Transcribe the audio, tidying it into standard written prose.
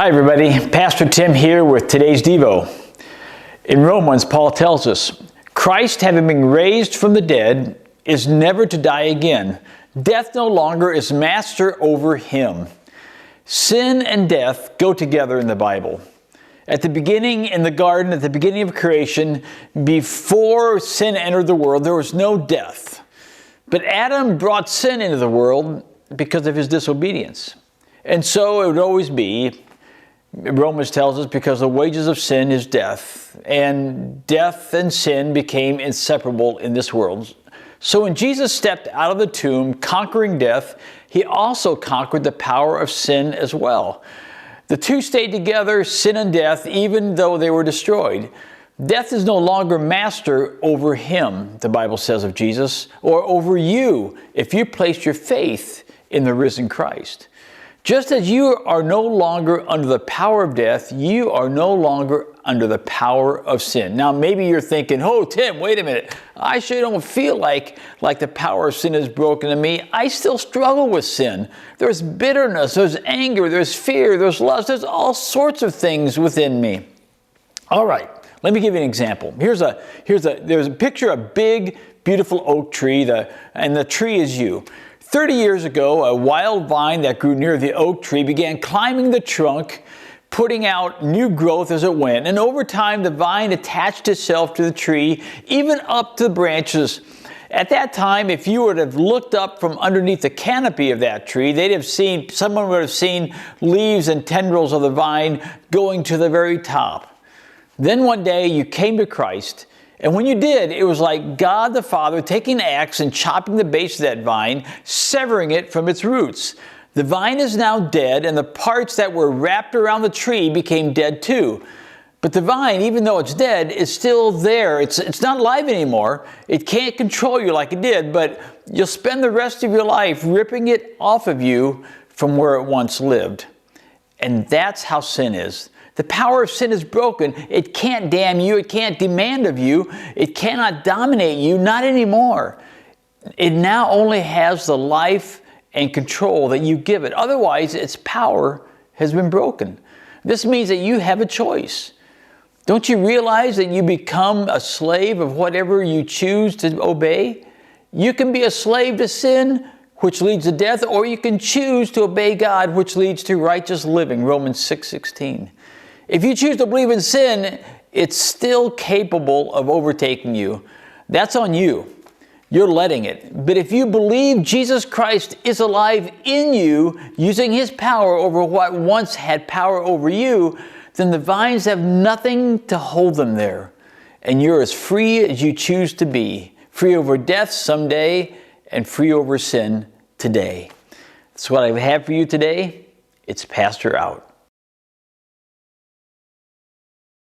Hi everybody, Pastor Tim here with today's Devo. In Romans, Paul tells us, Christ, having been raised from the dead, is never to die again. Death no longer is master over him. Sin and death go together in the Bible. At the beginning in the garden, at the beginning of creation, before sin entered the world, there was no death. But Adam brought sin into the world because of his disobedience. And so it would always be, Romans tells us, because the wages of sin is death, and death and sin became inseparable in this world. So when Jesus stepped out of the tomb, conquering death, he also conquered the power of sin as well. The two stayed together, sin and death, even though they were destroyed. Death is no longer master over him, the Bible says of Jesus, or over you if you place your faith in the risen Christ. Just as you are no longer under the power of death, you are no longer under the power of sin. Now, maybe you're thinking, oh, Tim, wait a minute. I sure don't feel like the power of sin is broken in me. I still struggle with sin. There's bitterness, there's anger, there's fear, there's lust, there's all sorts of things within me. All right, let me give you an example. There's a picture of a big, beautiful oak tree, and the tree is you. 30 years ago, a wild vine that grew near the oak tree began climbing the trunk, putting out new growth as it went. And over time, the vine attached itself to the tree, even up to the branches. At that time, if you would have looked up from underneath the canopy of that tree, someone would have seen leaves and tendrils of the vine going to the very top. Then one day, you came to Christ. And when you did, it was like God the Father taking an axe and chopping the base of that vine, severing it from its roots. The vine is now dead, and the parts that were wrapped around the tree became dead too. But the vine, even though it's dead, is still there. It's not alive anymore. It can't control you like it did, but you'll spend the rest of your life ripping it off of you from where it once lived. And that's how sin is. The power of sin is broken. It can't damn you. It can't demand of you. It cannot dominate you, not anymore. It now only has the life and control that you give it. Otherwise, its power has been broken. This means that you have a choice. Don't you realize that you become a slave of whatever you choose to obey? You can be a slave to sin, which leads to death, or you can choose to obey God, which leads to righteous living, Romans 6:16. If you choose to believe in sin, it's still capable of overtaking you. That's on you. You're letting it. But if you believe Jesus Christ is alive in you, using his power over what once had power over you, then the vines have nothing to hold them there. And you're as free as you choose to be. Free over death someday, and free over sin today. That's what I have for you today. It's Pastor out.